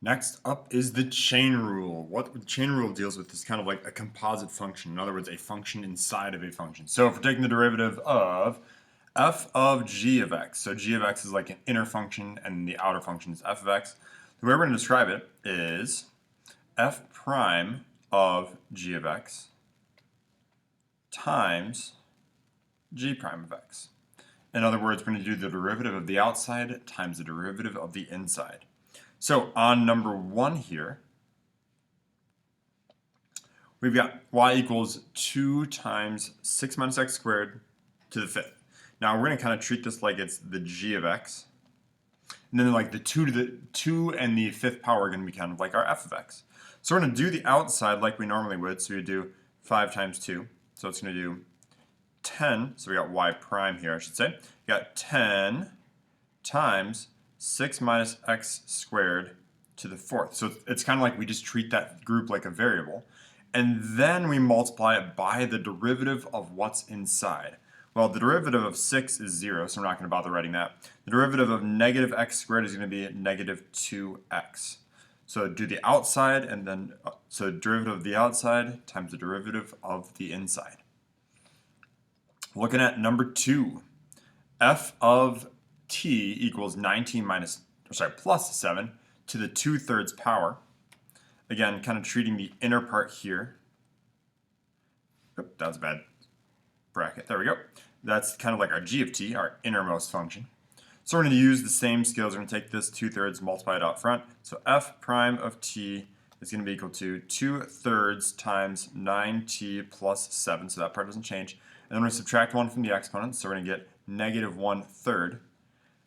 Next up is the chain rule. What the chain rule deals with is kind of like a composite function. In other words, a function inside of a function. So if we're taking the derivative of f of g of x, so g of x is like an inner function and the outer function is f of x. The way we're going to describe it is f prime of g of x times g prime of x. In other words, we're going to do the derivative of the outside times the derivative of the inside. So on number 1 here, we've got y equals 2 times 6 minus x squared to the fifth. Now we're going to kind of treat this like it's the g of x. And then like the 2 and the fifth power are going to be kind of like our f of x. So we're going to do the outside like we normally would. So we do 5 times 2. So it's going to do 10. So we got y prime here, I should say. We got 10 times 6 minus x squared to the fourth. So it's kind of like we just treat that group like a variable. And then we multiply it by the derivative of what's inside. Well, the derivative of 6 is 0, so we're not going to bother writing that. The derivative of negative x squared is going to be negative 2x. So do the outside, and then, so derivative of the outside times the derivative of the inside. Looking at number 2, f of t equals 19 plus 7 to the 2/3 power. Again, kind of treating the inner part here. Oop, that was a bad bracket. There we go. That's kind of like our g of t, our innermost function. So we're going to use the same skills. We're going to take this 2/3, multiply it out front. So f prime of t is going to be equal to 2/3 times 9t plus 7. So that part doesn't change. And then we're going to subtract 1 from the exponent. So we're going to get negative 1/3.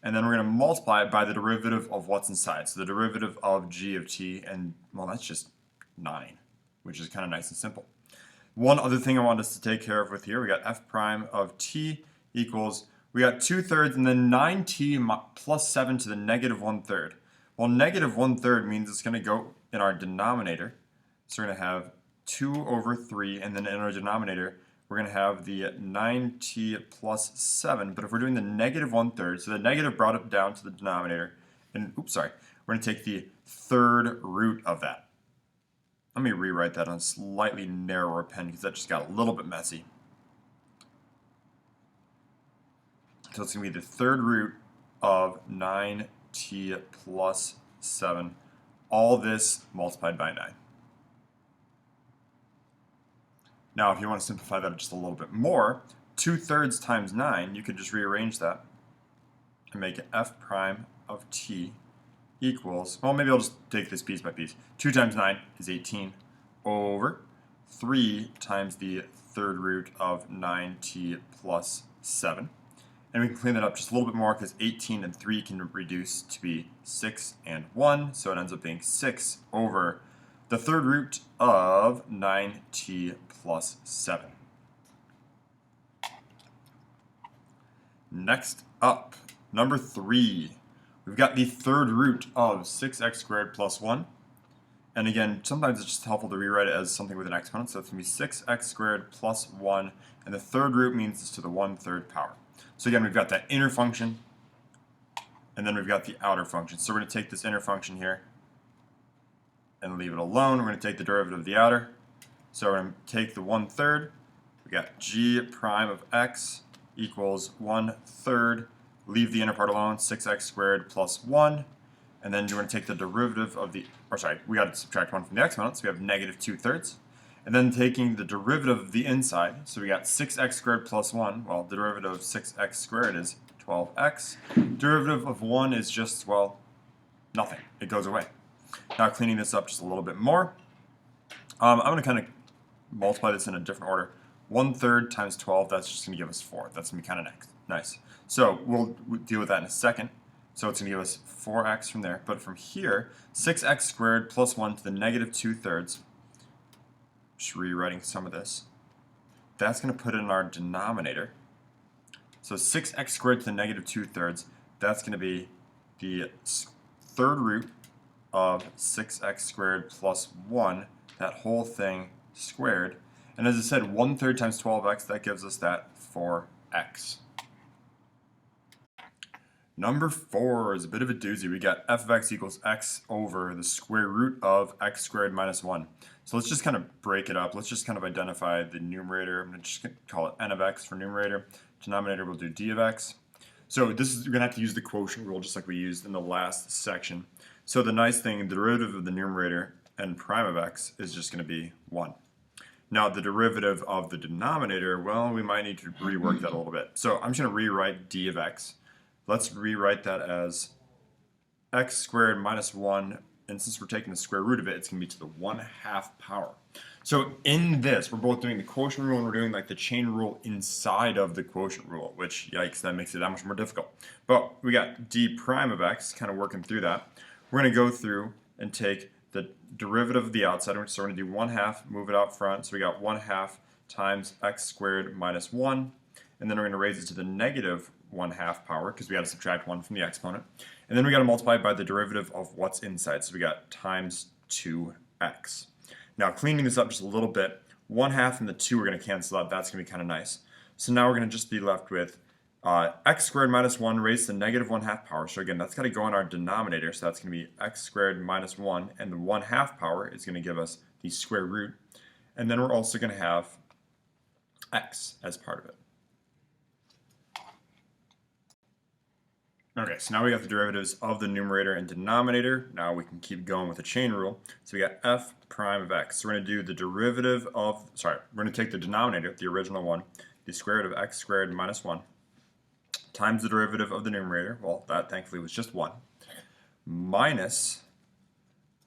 And then we're going to multiply it by the derivative of what's inside. So the derivative of g of t, and well, that's just 9, which is kind of nice and simple. One other thing I want us to take care of with here, we got f prime of t equals, we got 2/3 and then 9t plus 7 to the negative 1/3. Well, negative 1/3 means it's going to go in our denominator. So we're going to have 2 over 3, and then in our denominator, we're going to have the 9t plus 7, but if we're doing the negative 1/3, so the negative brought it down to the denominator, and oops, sorry, we're going to take the third root of that. Let me rewrite that on a slightly narrower pen because that just got a little bit messy. So it's going to be the third root of 9t plus 7, all this multiplied by 9. Now, if you want to simplify that just a little bit more, 2/3 times 9, you could just rearrange that and make it f prime of t equals, well, maybe I'll just take this piece by piece. 2 times 9 is 18 over 3 times the third root of 9t plus 7. And we can clean that up just a little bit more because 18 and 3 can reduce to be 6 and 1, so it ends up being 6 over the third root of 9t plus 7. Next up, number 3. We've got the third root of 6x squared plus 1. And again, sometimes it's just helpful to rewrite it as something with an exponent. So it's going to be 6x squared plus 1. And the third root means it's to the 1/3 power. So again, we've got that inner function. And then we've got the outer function. So we're going to take this inner function here and leave it alone. We're going to take the derivative of the outer. So we're going to take the 1/3. We got g prime of x equals 1/3. Leave the inner part alone, 6x squared plus 1. And then you're going to take the derivative of the, or sorry, we got to subtract 1 from the exponent, so we have negative 2/3. And then taking the derivative of the inside, so we got 6x squared plus 1. Well, the derivative of 6x squared is 12x. Derivative of 1 is just, well, nothing. It goes away. Now cleaning this up just a little bit more, I'm going to kind of multiply this in a different order. 1/3 times 12, that's just going to give us 4. That's going to be kind of nice. So we'll deal with that in a second. So it's going to give us 4x from there. But from here, 6x squared plus 1 to the negative 2/3. Just rewriting some of this. That's going to put it in our denominator. So 6x squared to the negative 2/3, that's going to be the third root of 6x squared plus 1, that whole thing squared. And as I said, 1/3 times 12x, that gives us that 4x. Number 4 is a bit of a doozy. We got f of x equals x over the square root of x squared minus 1. So let's just kind of break it up. Let's just kind of identify the numerator. I'm going to just call it n of x for numerator. Denominator we'll do d of x. So this is, we're going to have to use the quotient rule just like we used in the last section. So the nice thing, the derivative of the numerator n prime of x is just going to be 1. Now the derivative of the denominator, well, we might need to rework that a little bit. So I'm just going to rewrite d of x. Let's rewrite that as x squared minus 1, and since we're taking the square root of it, it's going to be to the 1/2 power. So in this, we're both doing the quotient rule and we're doing like the chain rule inside of the quotient rule, which, yikes, that makes it that much more difficult. But we got d prime of x, kind of working through that. We're going to go through and take the derivative of the outside, so we're going to do 1/2, move it out front, so we got 1/2 times x squared minus 1, and then we're going to raise it to the negative 1/2 power because we got to subtract 1 from the exponent. And then we got to multiply by the derivative of what's inside. So we got times 2x. Now cleaning this up just a little bit, 1/2 and the 2 are going to cancel out. That's going to be kind of nice. So now we're going to just be left with x squared minus 1 raised to the negative 1/2 power. So again, that's got to go in our denominator. So that's going to be x squared minus 1. And the 1/2 power is going to give us the square root. And then we're also going to have x as part of it. Okay, so now we got the derivatives of the numerator and denominator. Now we can keep going with the chain rule. So we got f prime of x. So we're going to do the derivative of, we're going to take the denominator, the original one, the square root of x squared minus 1, times the derivative of the numerator, well, that thankfully was just 1, minus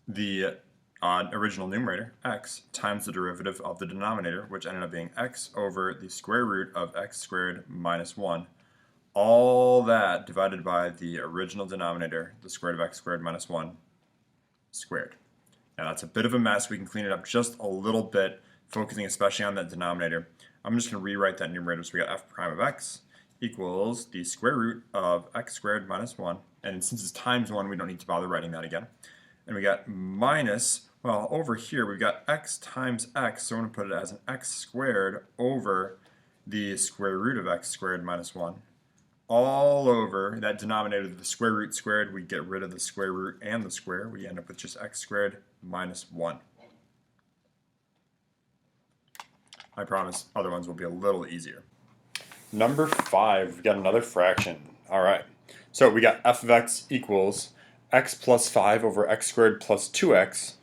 the original numerator, x, times the derivative of the denominator, which ended up being x over the square root of x squared minus 1. All that divided by the original denominator, the square root of x squared minus 1 squared. Now that's a bit of a mess. We can clean it up just a little bit, focusing especially on that denominator. I'm just going to rewrite that numerator. So we got f prime of x equals the square root of x squared minus 1. And since it's times 1, we don't need to bother writing that again. And we got minus, well, over here we've got x times x, so I'm going to put it as an x squared over the square root of x squared minus 1. All over that denominator, the square root squared, we get rid of the square root and the square. We end up with just x squared minus 1. I promise other ones will be a little easier. Number 5, we got another fraction. All right, so we got f of x equals x plus 5 over x squared plus 2x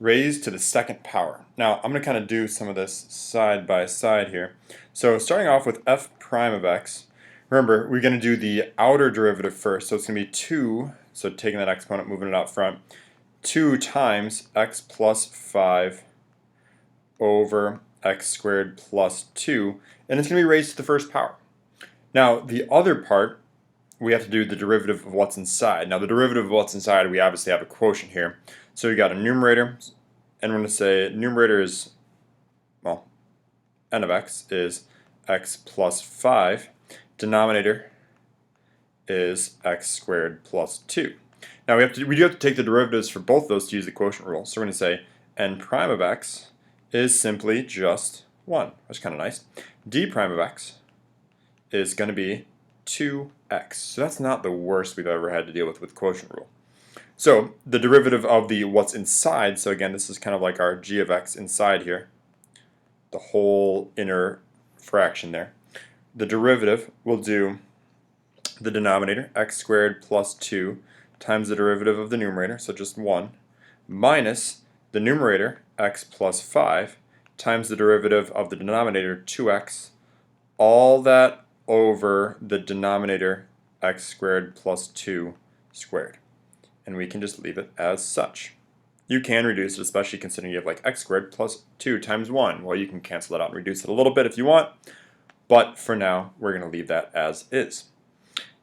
raised to the second power. Now I'm going to kind of do some of this side by side here. So starting off with f prime of x, remember, we're going to do the outer derivative first, so it's going to be 2, so taking that exponent, moving it out front, 2 times x plus 5 over x squared plus 2, and it's going to be raised to the first power. Now, the other part, we have to do the derivative of what's inside. Now, the derivative of what's inside, we obviously have a quotient here. So we got a numerator, and we're going to say numerator is, well, n of x is x plus 5. Denominator is x squared plus 2. Now we do have to take the derivatives for both of those to use the quotient rule. So we're going to say n prime of x is simply just 1. That's kind of nice. D prime of x is going to be 2x. So that's not the worst we've ever had to deal with quotient rule. So the derivative of the what's inside, so again this is kind of like our g of x inside here, the whole inner fraction there. The derivative will do the denominator, x squared plus 2, times the derivative of the numerator, so just 1, minus the numerator, x plus 5, times the derivative of the denominator, 2x, all that over the denominator, x squared plus 2 squared. And we can just leave it as such. You can reduce it, especially considering you have like x squared plus 2 times 1. Well, you can cancel that out and reduce it a little bit if you want. But for now, we're going to leave that as is.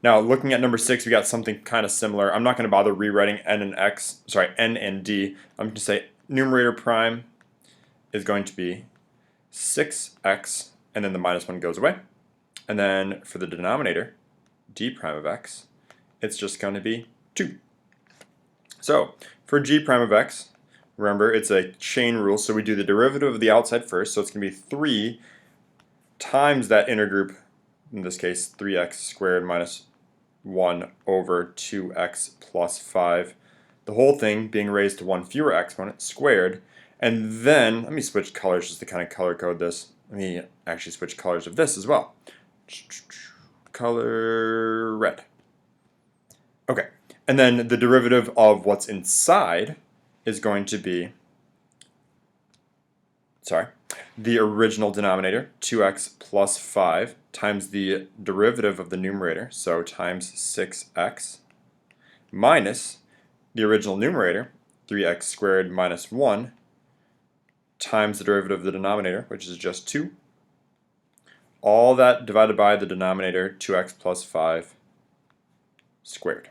Now, looking at number 6, we got something kind of similar. I'm not going to bother rewriting n and d. I'm going to say numerator prime is going to be 6x, and then the minus 1 goes away. And then for the denominator, d prime of x, it's just going to be 2. So for g prime of x, remember it's a chain rule, so we do the derivative of the outside first, so it's going to be 3 times that inner group, in this case 3x squared minus 1 over 2x plus 5. The whole thing being raised to one fewer exponent squared. And then, let me switch colors just to kind of color code this. Let me actually switch colors of this as well. Color red. Okay, and then the derivative of what's inside is going to be, the original denominator, 2x plus 5, times the derivative of the numerator, so times 6x, minus the original numerator, 3x squared minus 1, times the derivative of the denominator, which is just 2. All that divided by the denominator, 2x plus 5 squared.